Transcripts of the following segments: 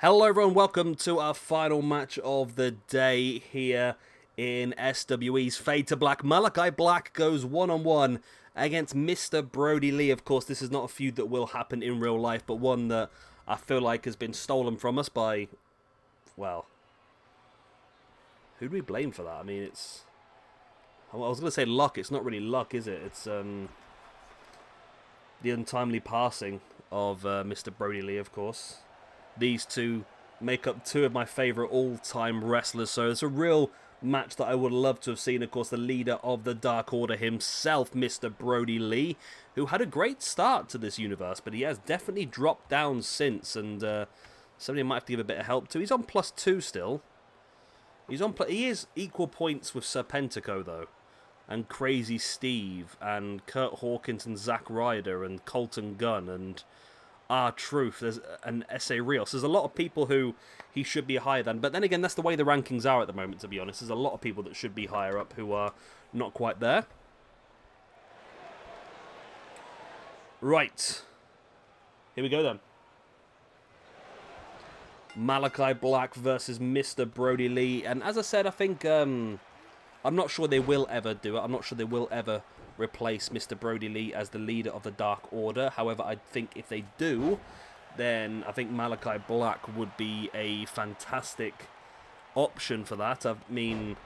Hello everyone, welcome to our final match of the day here in SWE's Fade to Black. Malakai Black goes one-on-one against Mr. Brodie Lee. Of course, this is not a feud that will happen in real life, but one that I feel like has been stolen from us by, well, who do we blame for that? I mean, I was going to say luck. It's not really luck, is it? It's the untimely passing of Mr. Brodie Lee, of course. These two make up two of my favourite all-time wrestlers, so it's a real match that I would love to have seen. Of course, the leader of the Dark Order himself, Mr. Brodie Lee, who had a great start to this universe, but he has definitely dropped down since, and somebody might have to give a bit of help to. He's on +2 still. He is equal points with Serpentico, though, and Crazy Steve, and Kurt Hawkins, and Zack Ryder, and Colton Gunn, and R-Truth, there's an S.A. Rios. There's a lot of people who he should be higher than. But then again, that's the way the rankings are at the moment, to be honest. There's a lot of people that should be higher up who are not quite there. Right. Here we go then. Malakai Black versus Mr. Brodie Lee. And as I said, I think I'm not sure they will ever do it. I'm not sure they will ever replace Mr. Brodie Lee as the leader of the Dark Order. However, I think if they do, then I think Malakai Black would be a fantastic option for that. I mean,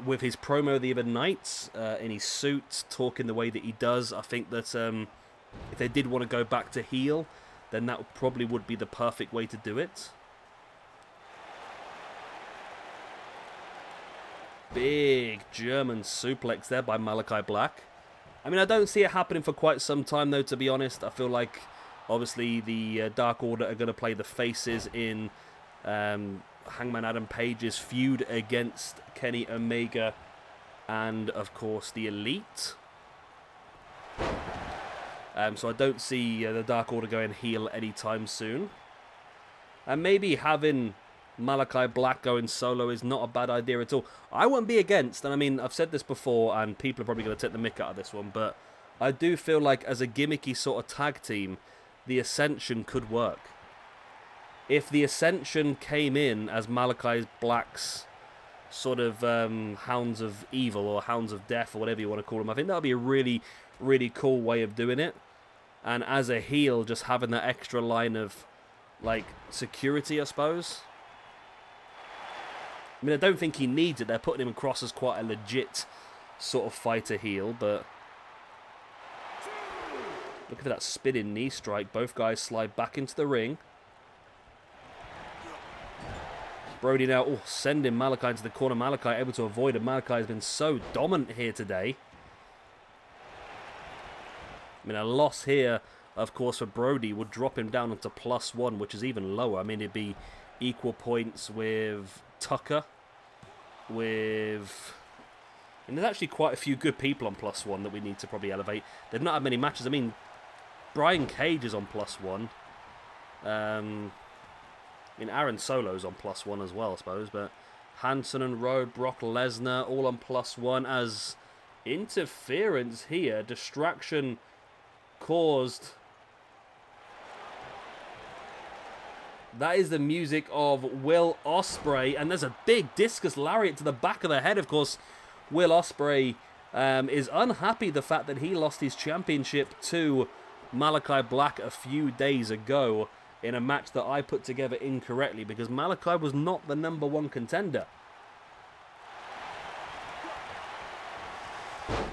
with his promo the other night, in his suit, talking the way that he does, I think that if they did want to go back to heel, then that probably would be the perfect way to do it. Big German suplex there by Malakai Black. I mean, I don't see it happening for quite some time, though, to be honest. I feel like, obviously, the Dark Order are going to play the faces in Hangman Adam Page's feud against Kenny Omega and, of course, the Elite. So I don't see the Dark Order going heel anytime soon. And maybe having Malakai Black going solo is not a bad idea at all. I won't be against, and I mean, I've said this before, and people are probably going to take the mick out of this one, but I do feel like as a gimmicky sort of tag team, the Ascension could work. If the Ascension came in as Malakai Black's sort of Hounds of Evil, or Hounds of Death, or whatever you want to call them, I think that would be a really, really cool way of doing it. And as a heel, just having that extra line of, like, security, I suppose. I mean, I don't think he needs it. They're putting him across as quite a legit sort of fighter heel, but look at that spinning knee strike. Both guys slide back into the ring. Brodie now sending Malakai into the corner. Malakai able to avoid it. Malakai has been so dominant here today. I mean, a loss here, of course, for Brodie would drop him down onto +1, which is even lower. I mean, it'd be equal points with Tucker, and there's actually quite a few good people on +1 that we need to probably elevate. They've not had many matches. I mean, Brian Cage is on +1. I mean, Aaron Solo's on +1 as well, I suppose, but Hanson and Rowe, Brock Lesnar, all on +1 as interference here. Distraction caused. That is the music of Will Ospreay, and there's a big discus lariat to the back of the head. Of course, Will Ospreay is unhappy the fact that he lost his championship to Malakai Black a few days ago in a match that I put together incorrectly, because Malakai was not the #1 contender.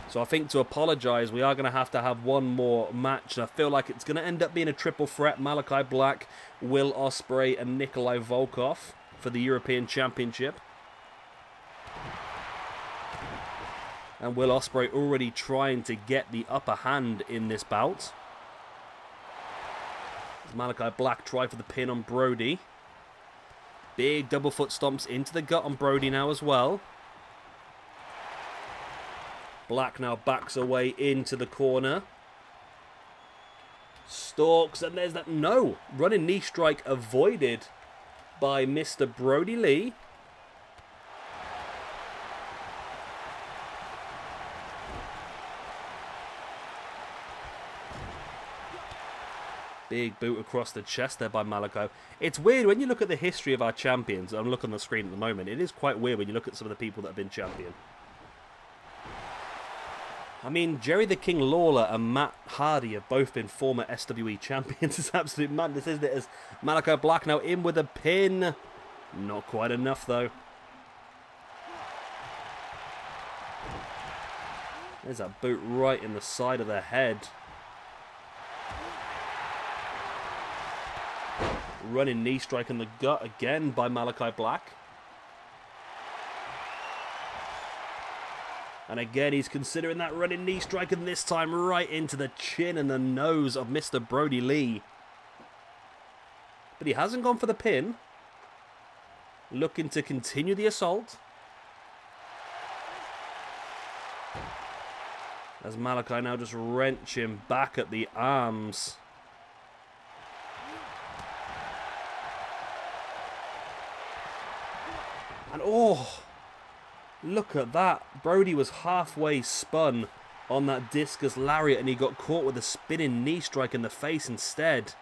So I think to apologise, we are going to have one more match. I feel like it's going to end up being a triple threat. Malakai Black, Will Ospreay, and Nikolai Volkov for the European Championship. And Will Ospreay already trying to get the upper hand in this bout. As Malakai Black try for the pin on Brodie. Big double foot stomps into the gut on Brodie now as well. Black now backs away into the corner. Stalks, and there's that. No! Running knee strike avoided by Mr. Brodie Lee. Big boot across the chest there by Malakai. It's weird when you look at the history of our champions. I'm looking on the screen at the moment. It is quite weird when you look at some of the people that have been champion. I mean, Jerry the King Lawler and Matt Hardy have both been former SWE champions. It's absolute madness, isn't it? As Malakai Black now in with a pin. Not quite enough, though. There's that boot right in the side of the head. Running knee strike in the gut again by Malakai Black. And again, he's considering that running knee strike, and this time right into the chin and the nose of Mr. Brodie Lee. But he hasn't gone for the pin. Looking to continue the assault. As Malakai now just wrenching back at the arms. And oh, look at that. Brodie was halfway spun on that discus lariat and he got caught with a spinning knee strike in the face instead.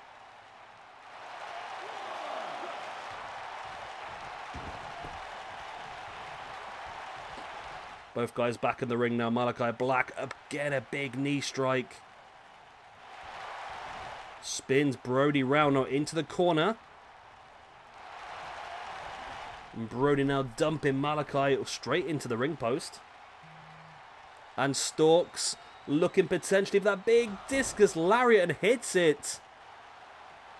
Both guys back in the ring now. Malakai Black, again a big knee strike. Spins Brodie round now into the corner. And Brodie now dumping Malakai straight into the ring post. And stalks, looking potentially for that big discus lariat and hits it.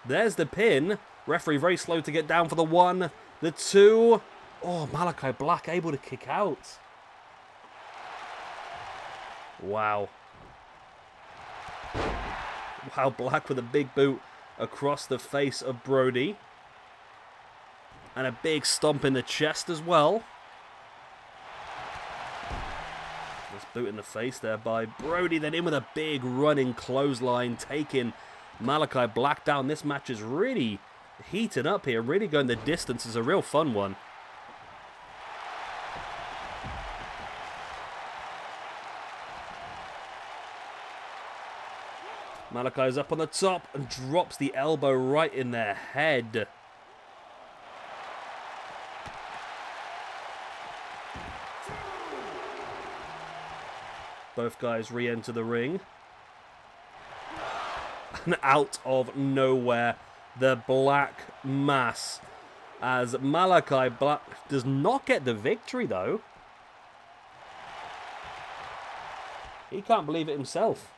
There's the pin. Referee very slow to get down for the 1, the 2. Oh, Malakai Black able to kick out. Wow. Wow, Black with a big boot across the face of Brodie. And a big stomp in the chest as well. This boot in the face there by Brodie. Then in with a big running clothesline, taking Malakai Black down. This match is really heating up here, really going the distance. It's a real fun one. Malakai's up on the top and drops the elbow right in their head. Both guys re-enter the ring. And out of nowhere, the Black Mass. As Malakai Black does not get the victory, though. He can't believe it himself.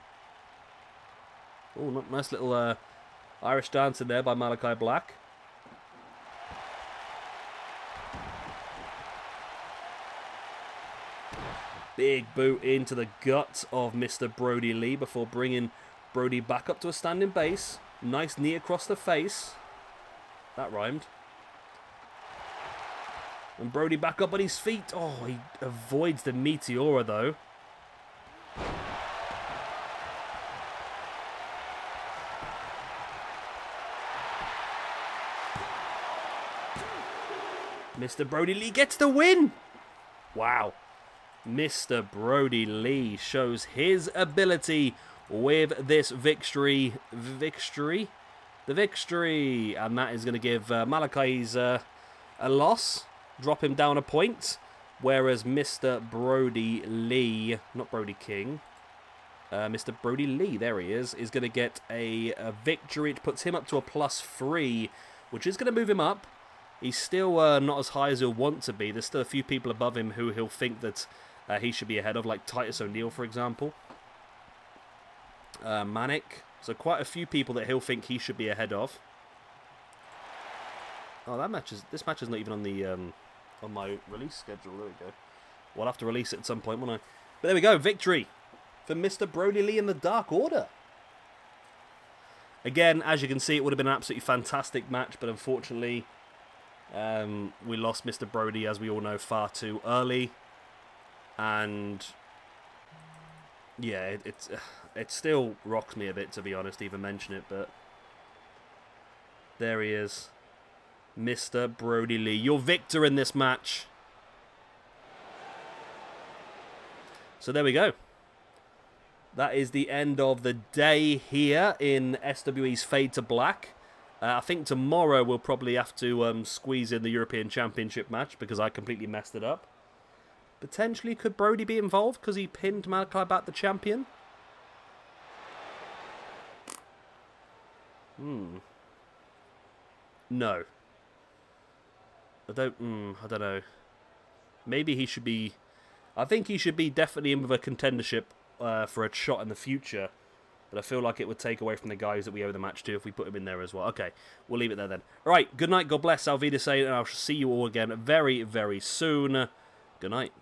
Oh, nice little Irish dancing there by Malakai Black. Big boot into the gut of Mr. Brodie Lee before bringing Brodie back up to a standing base. Nice knee across the face. That rhymed. And Brodie back up on his feet. Oh, he avoids the Meteora though. Mr. Brodie Lee gets the win. Wow. Mr. Brodie Lee shows his ability with this victory. The victory. And that is going to give Malakai's a loss. Drop him down a point. Whereas Mr. Brodie Lee, not Brodie King, Mr. Brodie Lee, there he is going to get a victory. It puts him up to a +3, which is going to move him up. He's still not as high as he'll want to be. There's still a few people above him who he'll think that he should be ahead of, like Titus O'Neil, for example. Manic. So quite a few people that he'll think he should be ahead of. Oh, this match is not even on the on my release schedule. There we go. We'll have to release it at some point, won't I? But there we go. Victory for Mr. Brodie Lee in the Dark Order. Again, as you can see, it would have been an absolutely fantastic match, but unfortunately, we lost Mr. Brodie, as we all know, far too early. And yeah, it still rocks me a bit, to be honest, even mention it, but there he is. Mr. Brodie Lee, your victor in this match. So there we go. that is the end of the day here in SWE's Fade to Black. I think tomorrow we'll probably have to squeeze in the European Championship match because I completely messed it up. Potentially, could Brodie be involved because he pinned Malakai back the champion? No. I don't know. Maybe he should be... I think he should be definitely in with a contendership for a shot in the future. But I feel like it would take away from the guys that we owe the match to if we put him in there as well. Okay, we'll leave it there then. All right, good night, God bless, Auf Wiedersehen, and I shall see you all again very, very soon. Good night.